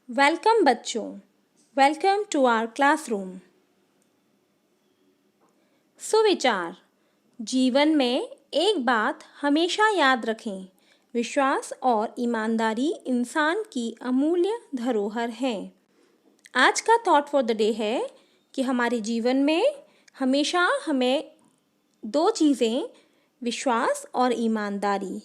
Welcome बच्चों, welcome to our classroom. सुविचार। जीवन में एक बात हमेशा याद रखें, विश्वास और ईमानदारी इंसान की अमूल्य धरोहर है। आज का थॉट फॉर द डे है कि हमारे जीवन में हमेशा हमें दो चीज़ें, विश्वास और ईमानदारी,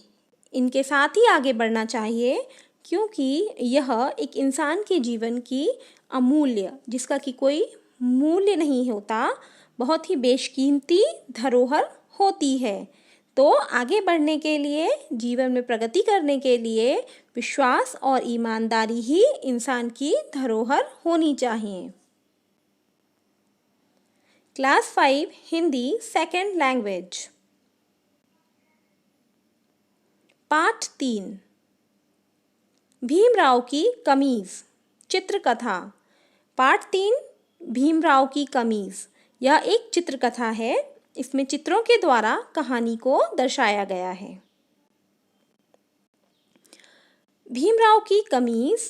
इनके साथ ही आगे बढ़ना चाहिए, क्योंकि यह एक इंसान के जीवन की अमूल्य, जिसका कि कोई मूल्य नहीं होता, बहुत ही बेशकीमती धरोहर होती है। तो आगे बढ़ने के लिए, जीवन में प्रगति करने के लिए विश्वास और ईमानदारी ही इंसान की धरोहर होनी चाहिए। क्लास 5 हिंदी सेकंड लैंग्वेज, पाठ 3, भीमराव की कमीज, चित्रकथा। पाठ 3, भीमराव की कमीज। यह एक चित्रकथा है। इसमें चित्रों के द्वारा कहानी को दर्शाया गया है। भीमराव की कमीज।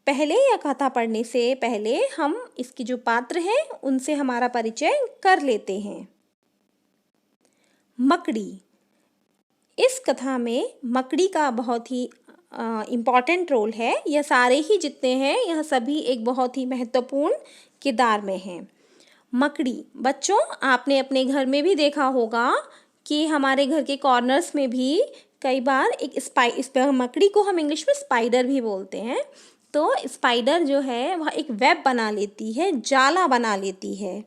पहले यह कथा पढ़ने से पहले हम इसके जो पात्र हैं उनसे हमारा परिचय कर लेते हैं। मकड़ी। इस कथा में मकड़ी का बहुत ही इम्पॉर्टेंट रोल है। यह सारे ही जितने हैं, यह सभी एक बहुत ही महत्वपूर्ण किरदार में हैं। मकड़ी। बच्चों, आपने अपने घर में भी देखा होगा कि हमारे घर के कॉर्नर्स में भी कई बार एक मकड़ी को हम इंग्लिश में स्पाइडर भी बोलते हैं। तो स्पाइडर जो है वह एक वेब बना लेती है, जाला बना लेती है।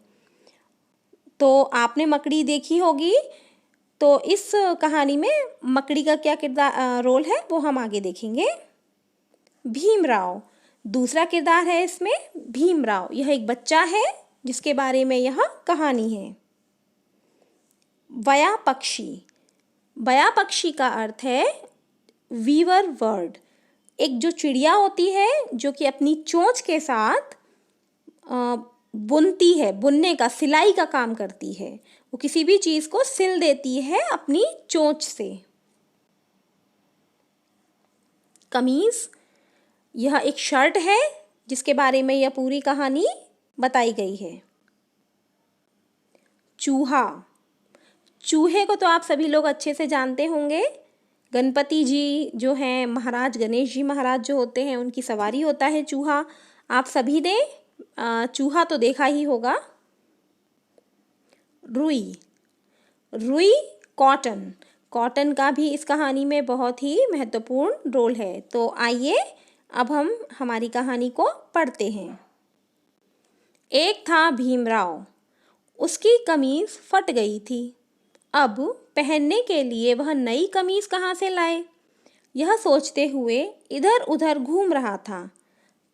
तो आपने मकड़ी देखी होगी। तो इस कहानी में मकड़ी का क्या किरदार रोल है वो हम आगे देखेंगे। भीमराव। दूसरा किरदार है इसमें भीमराव। यह एक बच्चा है जिसके बारे में यह कहानी है। वया पक्षी। वया पक्षी का अर्थ है वीवर बर्ड। एक जो चिड़िया होती है जो कि अपनी चोंच के साथ बुनती है, बुनने का, सिलाई का काम करती है। वो किसी भी चीज को सिल देती है अपनी चोंच से। कमीज। यह एक शर्ट है जिसके बारे में यह पूरी कहानी बताई गई है। चूहा। चूहे को तो आप सभी लोग अच्छे से जानते होंगे। गणपति जी जो हैं, महाराज गणेश जी महाराज जो होते हैं, उनकी सवारी होता है चूहा। आप सभी ने चूहा तो देखा ही होगा। रुई। रुई कॉटन। कॉटन का भी इस कहानी में बहुत ही महत्वपूर्ण रोल है। तो आइए अब हम हमारी कहानी को पढ़ते हैं। एक था भीमराव, उसकी कमीज फट गई थी। अब पहनने के लिए वह नई कमीज कहाँ से लाए? यह सोचते हुए इधर उधर घूम रहा था।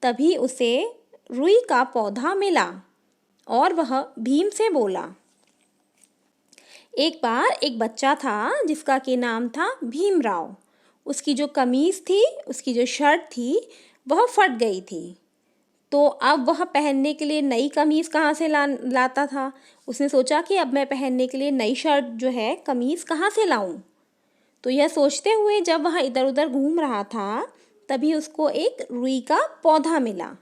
तभी उसे रुई का पौधा मिला और वह भीम से बोला। एक बार एक बच्चा था जिसका कि नाम था भीमराव। उसकी जो कमीज थी, उसकी जो शर्ट थी, वह फट गई थी। तो अब वह पहनने के लिए नई कमीज कहाँ से लाता था? उसने सोचा कि अब मैं पहनने के लिए नई शर्ट जो है, कमीज कहाँ से लाऊं? तो यह सोचते हुए जब वह इधर उधर घूम रहा था, तभी उसको एक रुई का पौधा मिला।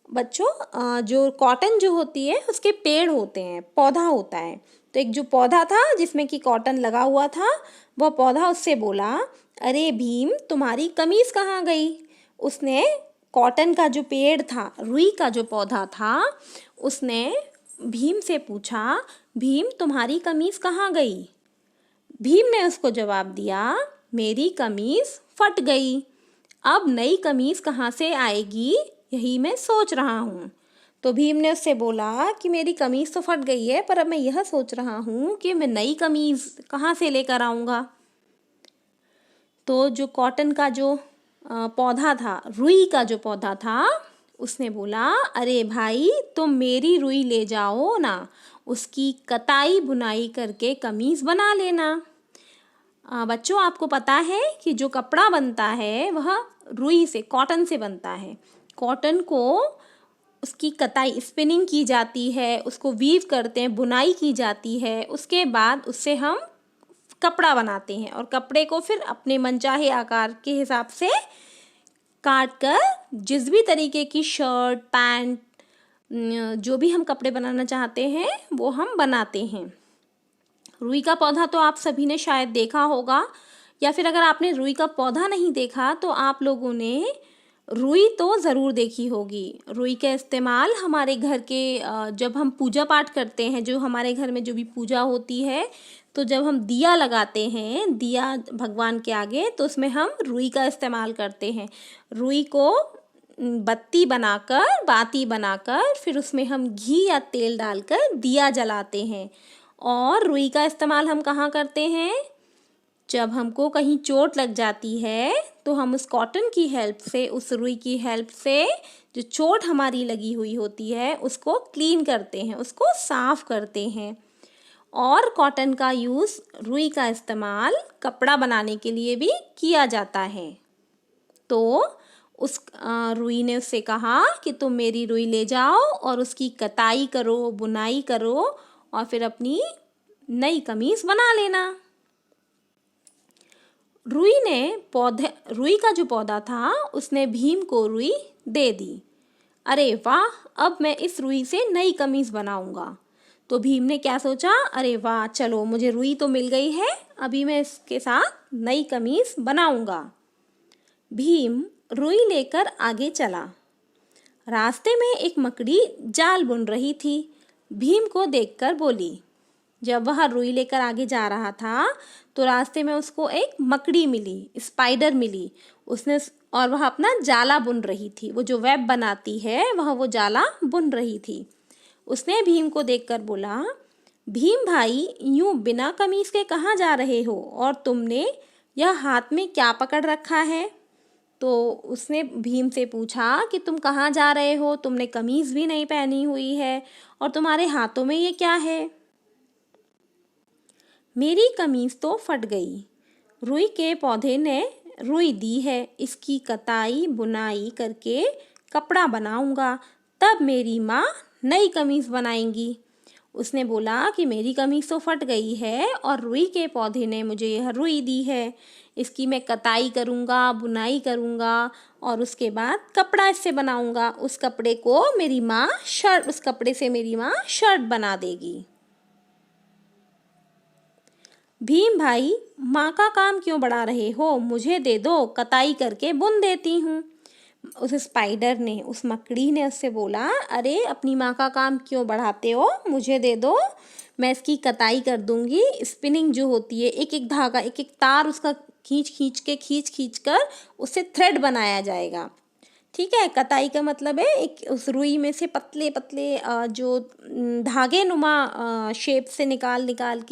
बच्चों, जो कॉटन जो होती है उसके पेड़ होते हैं, पौधा होता है। तो एक जो पौधा था जिसमें कि कॉटन लगा हुआ था, वह पौधा उससे बोला, अरे भीम, तुम्हारी कमीज कहाँ गई? उसने कॉटन का जो पेड़ था, रुई का जो पौधा था, उसने भीम से पूछा, भीम, तुम्हारी कमीज कहाँ गई? भीम ने उसको जवाब दिया, मेरी कमीज फट गई। अब नई कमीज कहाँ से आएगी, यही मैं सोच रहा हूँ। तो भीम ने उससे बोला कि मेरी कमीज तो फट गई है, पर अब मैं यह सोच रहा हूँ कि मैं नई कमीज कहाँ से लेकर आऊँगा। तो जो कॉटन का जो पौधा था, रुई का जो पौधा था, उसने बोला, अरे भाई, तुम मेरी रुई ले जाओ ना, उसकी कताई बुनाई करके कमीज बना लेना। बच्चों, आपको पता है कि जो कपड़ा बनता है वह रुई से, कॉटन से बनता है। कॉटन को उसकी कताई, स्पिनिंग की जाती है, उसको वीव करते हैं, बुनाई की जाती है। उसके बाद उससे हम कपड़ा बनाते हैं और कपड़े को फिर अपने मनचाहे आकार के हिसाब से काट कर जिस भी तरीके की शर्ट, पैंट, जो भी हम कपड़े बनाना चाहते हैं वो हम बनाते हैं। रुई का पौधा तो आप सभी ने शायद देखा होगा, या फिर अगर आपने रुई का पौधा नहीं देखा तो आप लोगों ने रुई तो ज़रूर देखी होगी। रुई का इस्तेमाल हमारे घर के जब हम पूजा पाठ करते हैं, जो हमारे घर में जो भी पूजा होती है, तो जब हम दिया लगाते हैं, दिया भगवान के आगे, तो उसमें हम रुई का इस्तेमाल करते हैं। रुई को बत्ती बनाकर, बाती बनाकर फिर उसमें हम घी या तेल डालकर दिया जलाते हैं। और रुई का इस्तेमाल हम कहाँ करते हैं? जब हमको कहीं चोट लग जाती है तो हम उस कॉटन की हेल्प से, उस रुई की हेल्प से जो चोट हमारी लगी हुई होती है उसको क्लीन करते हैं, उसको साफ करते हैं। और कॉटन का यूज़, रुई का इस्तेमाल कपड़ा बनाने के लिए भी किया जाता है। तो उस रुई ने उससे कहा कि तुम मेरी रुई ले जाओ और उसकी कताई करो, बुनाई करो और फिर अपनी नई कमीज बना लेना। रुई का जो पौधा था उसने भीम को रुई दे दी। अरे वाह, अब मैं इस रुई से नई कमीज बनाऊंगा। तो भीम ने क्या सोचा, अरे वाह, चलो मुझे रुई तो मिल गई है, अभी मैं इसके साथ नई कमीज बनाऊंगा। भीम रुई लेकर आगे चला। रास्ते में एक मकड़ी जाल बुन रही थी। भीम को देखकर बोली। जब वह रुई लेकर आगे जा रहा था तो रास्ते में उसको एक मकड़ी मिली, स्पाइडर मिली। और वह अपना जाला बुन रही थी, वो जो वेब बनाती है वह वो जाला बुन रही थी। उसने भीम को देखकर बोला, भीम भाई, यूं बिना कमीज के कहाँ जा रहे हो और तुमने यह हाथ में क्या पकड़ रखा है? तो उसने भीम से पूछा कि तुम कहाँ जा रहे हो, तुमने कमीज भी नहीं पहनी हुई है और तुम्हारे हाथों में ये क्या है? मेरी कमीज तो फट गई। रुई के पौधे ने रुई दी है, इसकी कताई बुनाई करके कपड़ा बनाऊंगा, तब मेरी माँ नई कमीज बनाएंगी। उसने बोला कि मेरी कमीज तो फट गई है और रुई के पौधे ने मुझे यह रुई दी है, इसकी मैं कताई करूँगा, बुनाई करूँगा और उसके बाद कपड़ा इससे बनाऊँगा। उस कपड़े से मेरी माँ शर्ट बना देगी। भीम भाई, माँ का काम क्यों बढ़ा रहे हो? मुझे दे दो, कताई करके बुन देती हूँ। उस स्पाइडर ने, उस मकड़ी ने उससे बोला, अरे अपनी माँ का काम क्यों बढ़ाते हो, मुझे दे दो, मैं इसकी कताई कर दूंगी। स्पिनिंग जो होती है, एक एक धागा, एक एक तार उसका खींच खींच कर उससे थ्रेड बनाया जाएगा। ठीक है, कताई का मतलब है एक उस रुई में से पतले पतले जो धागे नुमा शेप से निकाल निकाल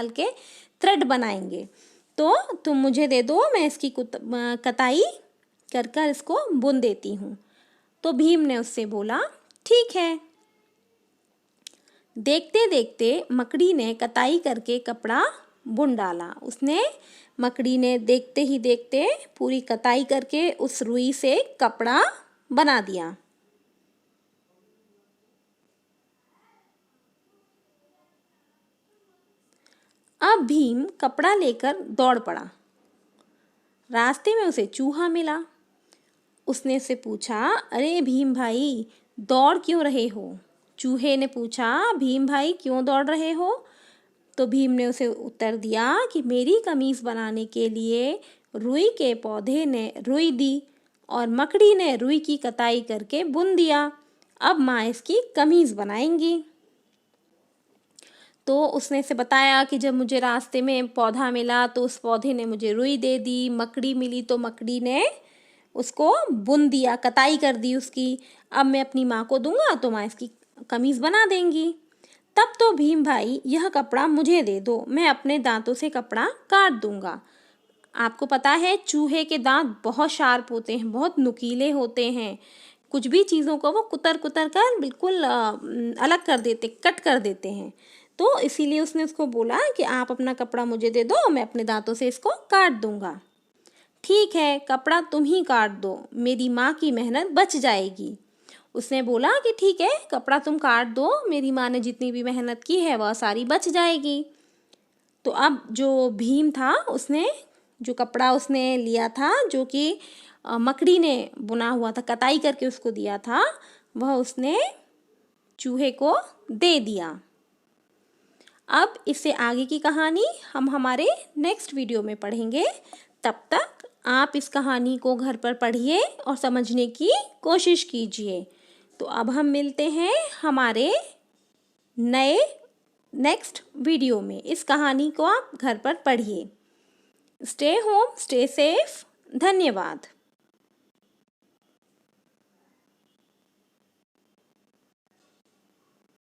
के थ्रेड बनाएंगे। तो तुम मुझे दे दो, मैं इसकी कताई कर इसको बुन देती हूँ। तो भीम ने उससे बोला, ठीक है। देखते देखते मकड़ी ने कताई करके कपड़ा बुन डाला। मकड़ी ने देखते ही देखते पूरी कताई करके उस रुई से कपड़ा बना दिया। अब भीम कपड़ा लेकर दौड़ पड़ा। रास्ते में उसे चूहा मिला। उसने से पूछा, अरे भीम भाई, दौड़ क्यों रहे हो? चूहे ने पूछा, भीम भाई क्यों दौड़ रहे हो? तो भीम ने उसे उत्तर दिया कि मेरी कमीज बनाने के लिए रुई के पौधे ने रुई दी और मकड़ी ने रुई की कताई करके बुन दिया। अब माँ इसकी कमीज बनाएंगी। तो उसने से बताया कि जब मुझे रास्ते में पौधा मिला तो उस पौधे ने मुझे रुई दे दी, मकड़ी मिली तो मकड़ी ने उसको बुन दिया, कताई कर दी उसकी। अब मैं अपनी माँ को दूंगा तो माँ इसकी कमीज बना देंगी। तब तो भीम भाई, यह कपड़ा मुझे दे दो, मैं अपने दांतों से कपड़ा काट दूंगा। आपको पता है चूहे के दांत बहुत शार्प होते हैं, बहुत नुकीले होते हैं। कुछ भी चीज़ों को वो कुतर कुतर कर बिल्कुल अलग कर देते, कट कर देते हैं। तो इसीलिए उसने उसको बोला कि आप अपना कपड़ा मुझे दे दो, मैं अपने दांतों से इसको काट दूंगा। ठीक है, कपड़ा तुम ही काट दो, मेरी माँ की मेहनत बच जाएगी। उसने बोला कि ठीक है, कपड़ा तुम काट दो, मेरी माँ ने जितनी भी मेहनत की है वह सारी बच जाएगी। तो अब जो भीम था उसने जो कपड़ा उसने लिया था, जो कि मकड़ी ने बुना हुआ था, कताई करके उसको दिया था, वह उसने चूहे को दे दिया। अब इससे आगे की कहानी हम हमारे नेक्स्ट वीडियो में पढ़ेंगे। तब तक आप इस कहानी को घर पर पढ़िए और समझने की कोशिश कीजिए। तो अब हम मिलते हैं हमारे नए नेक्स्ट वीडियो में। इस कहानी को आप घर पर पढ़िए। Stay home, stay safe. धन्यवाद।